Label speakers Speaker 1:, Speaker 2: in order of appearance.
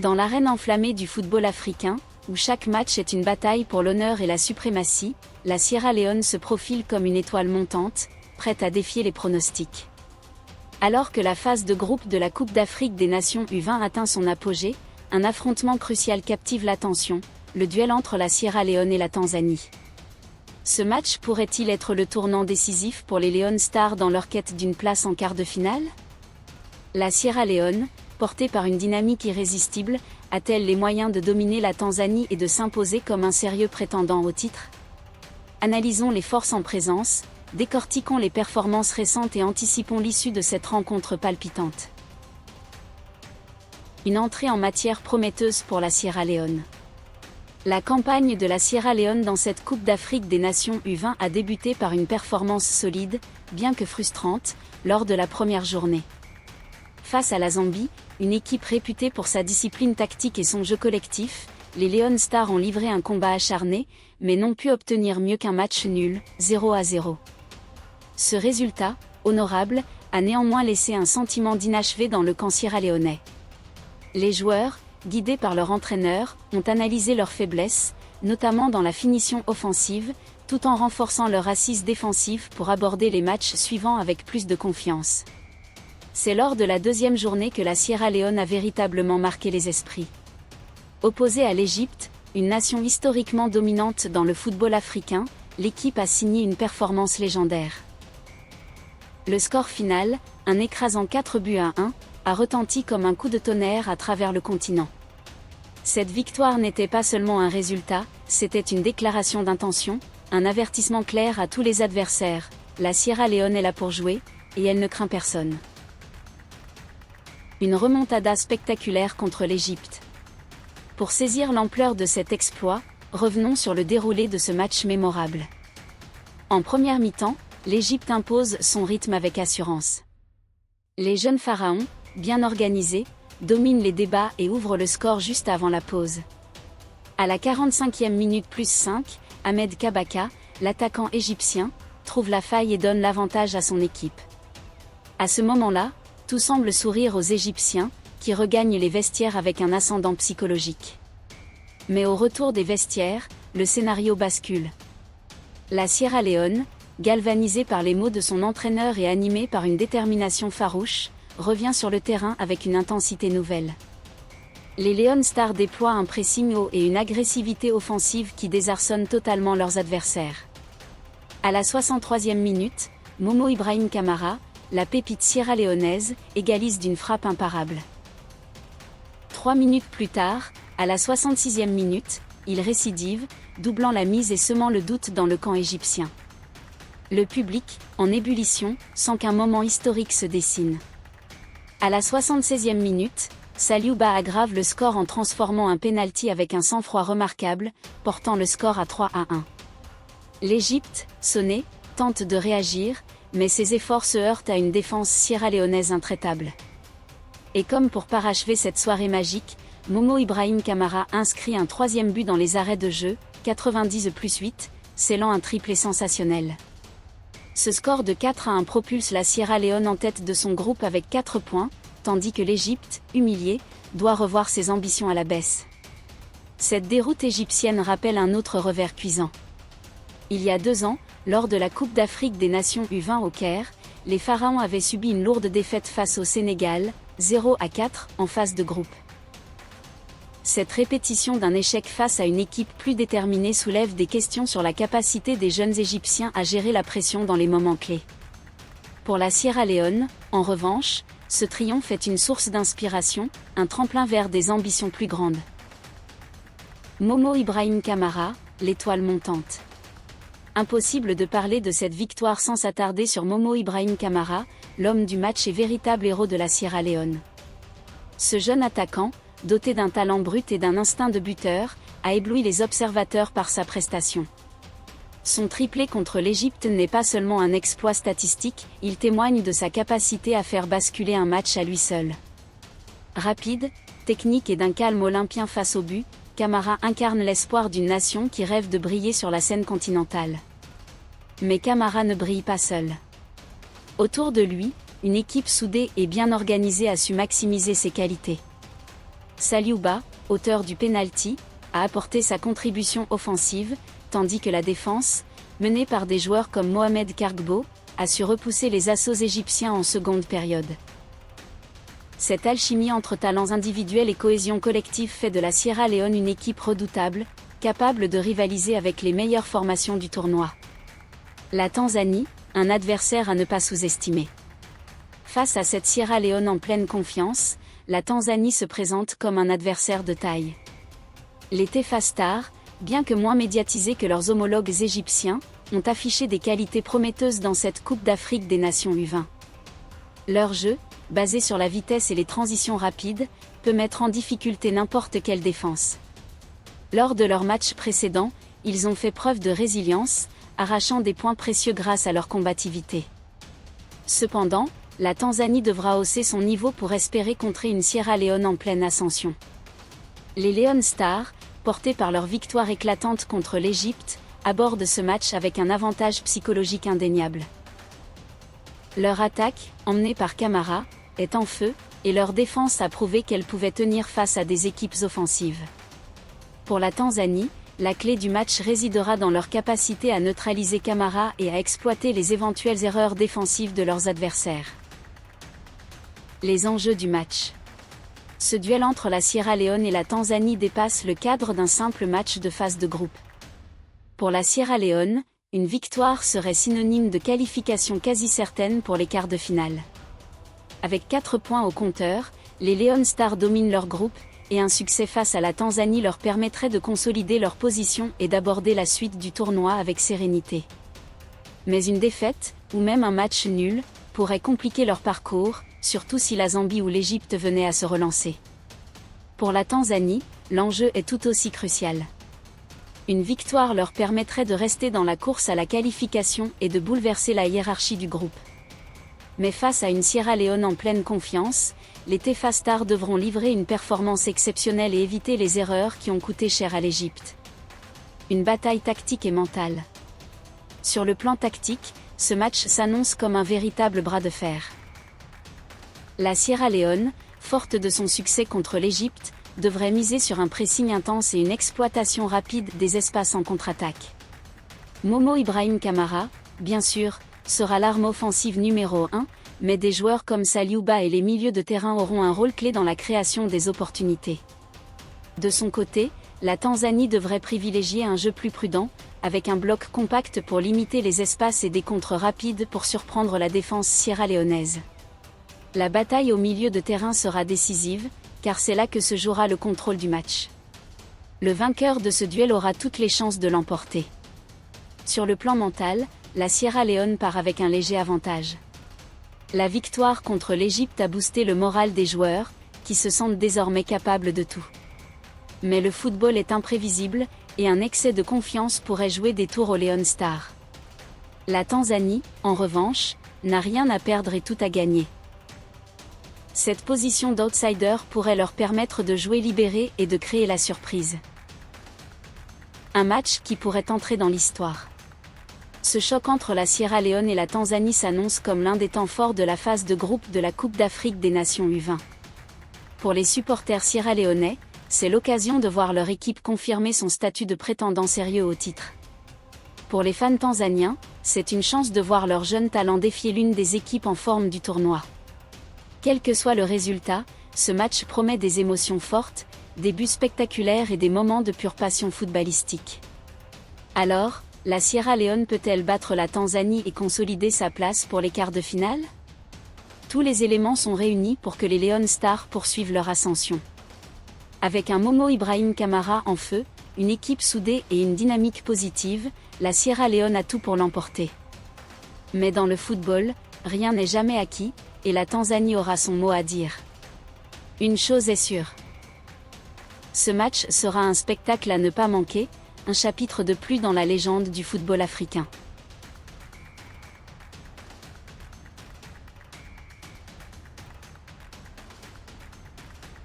Speaker 1: Dans l'arène enflammée du football africain, où chaque match est une bataille pour l'honneur et la suprématie, la Sierra Leone se profile comme une étoile montante, prête à défier les pronostics. Alors que la phase de groupe de la Coupe d'Afrique des Nations U20 atteint son apogée, un affrontement crucial captive l'attention, le duel entre la Sierra Leone et la Tanzanie. Ce match pourrait-il être le tournant décisif pour les Leone Stars dans leur quête d'une place en quart de finale? La Sierra Leone, portée par une dynamique irrésistible, a-t-elle les moyens de dominer la Tanzanie et de s'imposer comme un sérieux prétendant au titre? Analysons les forces en présence, décortiquons les performances récentes et anticipons l'issue de cette rencontre palpitante. Une entrée en matière prometteuse pour la Sierra Leone. La campagne de la Sierra Leone dans cette Coupe d'Afrique des Nations U20 a débuté par une performance solide, bien que frustrante, lors de la première journée. Face à la Zambie, une équipe réputée pour sa discipline tactique et son jeu collectif, les Leone Stars ont livré un combat acharné, mais n'ont pu obtenir mieux qu'un match nul, 0-0. Ce résultat, honorable, a néanmoins laissé un sentiment d'inachevé dans le camp sierra-léonais. Les joueurs, guidés par leur entraîneur, ont analysé leurs faiblesses, notamment dans la finition offensive, tout en renforçant leur assise défensive pour aborder les matchs suivants avec plus de confiance. C'est lors de la deuxième journée que la Sierra Leone a véritablement marqué les esprits. Opposée à l'Égypte, une nation historiquement dominante dans le football africain, l'équipe a signé une performance légendaire. Le score final, un écrasant 4-1, a retenti comme un coup de tonnerre à travers le continent. Cette victoire n'était pas seulement un résultat, c'était une déclaration d'intention, un avertissement clair à tous les adversaires. La Sierra Leone est là pour jouer, et elle ne craint personne. Une remontada spectaculaire contre l'Égypte. Pour saisir l'ampleur de cet exploit, revenons sur le déroulé de ce match mémorable. En première mi-temps, l'Égypte impose son rythme avec assurance. Les jeunes pharaons, bien organisés, dominent les débats et ouvrent le score juste avant la pause. À la 45e minute plus 5, Ahmed Kabaka, l'attaquant égyptien, trouve la faille et donne l'avantage à son équipe. À ce moment-là, tout semble sourire aux Égyptiens, qui regagnent les vestiaires avec un ascendant psychologique. Mais au retour des vestiaires, le scénario bascule. La Sierra Leone, galvanisée par les mots de son entraîneur et animée par une détermination farouche, revient sur le terrain avec une intensité nouvelle. Les Leone Stars déploient un pressing haut et une agressivité offensive qui désarçonnent totalement leurs adversaires. À la 63e minute, Momo Ibrahim Kamara, la pépite sierra-léonaise, égalise d'une frappe imparable. 3 minutes plus tard, à la 66e minute, il récidive, doublant la mise et semant le doute dans le camp égyptien. Le public, en ébullition, sent qu'un moment historique se dessine. À la 76e minute, Saliouba aggrave le score en transformant un pénalty avec un sang-froid remarquable, portant le score à 3-1. L'Égypte, sonnée, tente de réagir, mais ses efforts se heurtent à une défense sierra-léonaise intraitable. Et comme pour parachever cette soirée magique, Momo Ibrahim Kamara inscrit un 3e but dans les arrêts de jeu, 90+8, scellant un triplé sensationnel. Ce score de 4-1 propulse la Sierra Leone en tête de son groupe avec 4 points, tandis que l'Égypte, humiliée, doit revoir ses ambitions à la baisse. Cette déroute égyptienne rappelle un autre revers cuisant. Il y a 2 ans, lors de la Coupe d'Afrique des Nations U20 au Caire, les Pharaons avaient subi une lourde défaite face au Sénégal, 0-4, en phase de groupe. Cette répétition d'un échec face à une équipe plus déterminée soulève des questions sur la capacité des jeunes Égyptiens à gérer la pression dans les moments clés. Pour la Sierra Leone, en revanche, ce triomphe est une source d'inspiration, un tremplin vers des ambitions plus grandes. Momo Ibrahim Kamara, l'étoile montante. Impossible de parler de cette victoire sans s'attarder sur Momo Ibrahim Kamara, l'homme du match et véritable héros de la Sierra Leone. Ce jeune attaquant, doté d'un talent brut et d'un instinct de buteur, a ébloui les observateurs par sa prestation. Son triplé contre l'Égypte n'est pas seulement un exploit statistique, il témoigne de sa capacité à faire basculer un match à lui seul. Rapide, technique et d'un calme olympien face au but, Kamara incarne l'espoir d'une nation qui rêve de briller sur la scène continentale. Mais Kamara ne brille pas seul. Autour de lui, une équipe soudée et bien organisée a su maximiser ses qualités. Saliouba, auteur du pénalty, a apporté sa contribution offensive, tandis que la défense, menée par des joueurs comme Mohamed Kargbo, a su repousser les assauts égyptiens en seconde période. Cette alchimie entre talents individuels et cohésion collective fait de la Sierra Leone une équipe redoutable, capable de rivaliser avec les meilleures formations du tournoi. La Tanzanie, un adversaire à ne pas sous-estimer. Face à cette Sierra Leone en pleine confiance, la Tanzanie se présente comme un adversaire de taille. Les Taifa Stars, bien que moins médiatisés que leurs homologues égyptiens, ont affiché des qualités prometteuses dans cette Coupe d'Afrique des Nations U20. Leur jeu, basé sur la vitesse et les transitions rapides, peut mettre en difficulté n'importe quelle défense. Lors de leur match précédent, ils ont fait preuve de résilience, arrachant des points précieux grâce à leur combativité. Cependant, la Tanzanie devra hausser son niveau pour espérer contrer une Sierra Leone en pleine ascension. Les Leone Stars, portés par leur victoire éclatante contre l'Égypte, abordent ce match avec un avantage psychologique indéniable. Leur attaque, emmenée par Camara, est en feu, et leur défense a prouvé qu'elle pouvait tenir face à des équipes offensives. Pour la Tanzanie, la clé du match résidera dans leur capacité à neutraliser Camara et à exploiter les éventuelles erreurs défensives de leurs adversaires. Les enjeux du match. Ce duel entre la Sierra Leone et la Tanzanie dépasse le cadre d'un simple match de phase de groupe. Pour la Sierra Leone, une victoire serait synonyme de qualification quasi certaine pour les quarts de finale. Avec 4 points au compteur, les Leone Stars dominent leur groupe, et un succès face à la Tanzanie leur permettrait de consolider leur position et d'aborder la suite du tournoi avec sérénité. Mais une défaite, ou même un match nul, pourrait compliquer leur parcours, surtout si la Zambie ou l'Égypte venaient à se relancer. Pour la Tanzanie, l'enjeu est tout aussi crucial. Une victoire leur permettrait de rester dans la course à la qualification et de bouleverser la hiérarchie du groupe. Mais face à une Sierra Leone en pleine confiance, les Taifa Stars devront livrer une performance exceptionnelle et éviter les erreurs qui ont coûté cher à l'Égypte. Une bataille tactique et mentale. Sur le plan tactique, ce match s'annonce comme un véritable bras de fer. La Sierra Leone, forte de son succès contre l'Égypte, devrait miser sur un pressing intense et une exploitation rapide des espaces en contre-attaque. Momo Ibrahim Kamara, bien sûr, sera l'arme offensive numéro 1, mais des joueurs comme Saliouba et les milieux de terrain auront un rôle clé dans la création des opportunités. De son côté, la Tanzanie devrait privilégier un jeu plus prudent, avec un bloc compact pour limiter les espaces et des contres rapides pour surprendre la défense sierra-léonaise. La bataille au milieu de terrain sera décisive, car c'est là que se jouera le contrôle du match. Le vainqueur de ce duel aura toutes les chances de l'emporter. Sur le plan mental, la Sierra Leone part avec un léger avantage. La victoire contre l'Égypte a boosté le moral des joueurs, qui se sentent désormais capables de tout. Mais le football est imprévisible, et un excès de confiance pourrait jouer des tours aux Leone Stars. La Tanzanie, en revanche, n'a rien à perdre et tout à gagner. Cette position d'outsider pourrait leur permettre de jouer libéré et de créer la surprise. Un match qui pourrait entrer dans l'histoire. Ce choc entre la Sierra Leone et la Tanzanie s'annonce comme l'un des temps forts de la phase de groupe de la Coupe d'Afrique des Nations U20. Pour les supporters sierra-léonais, c'est l'occasion de voir leur équipe confirmer son statut de prétendant sérieux au titre. Pour les fans tanzaniens, c'est une chance de voir leur jeune talent défier l'une des équipes en forme du tournoi. Quel que soit le résultat, ce match promet des émotions fortes, des buts spectaculaires et des moments de pure passion footballistique. Alors, la Sierra Leone peut-elle battre la Tanzanie et consolider sa place pour les quarts de finale ? Tous les éléments sont réunis pour que les Leone Stars poursuivent leur ascension. Avec un Momo Ibrahim Kamara en feu, une équipe soudée et une dynamique positive, la Sierra Leone a tout pour l'emporter. Mais dans le football, rien n'est jamais acquis, et la Tanzanie aura son mot à dire. Une chose est sûre. Ce match sera un spectacle à ne pas manquer, un chapitre de plus dans la légende du football africain.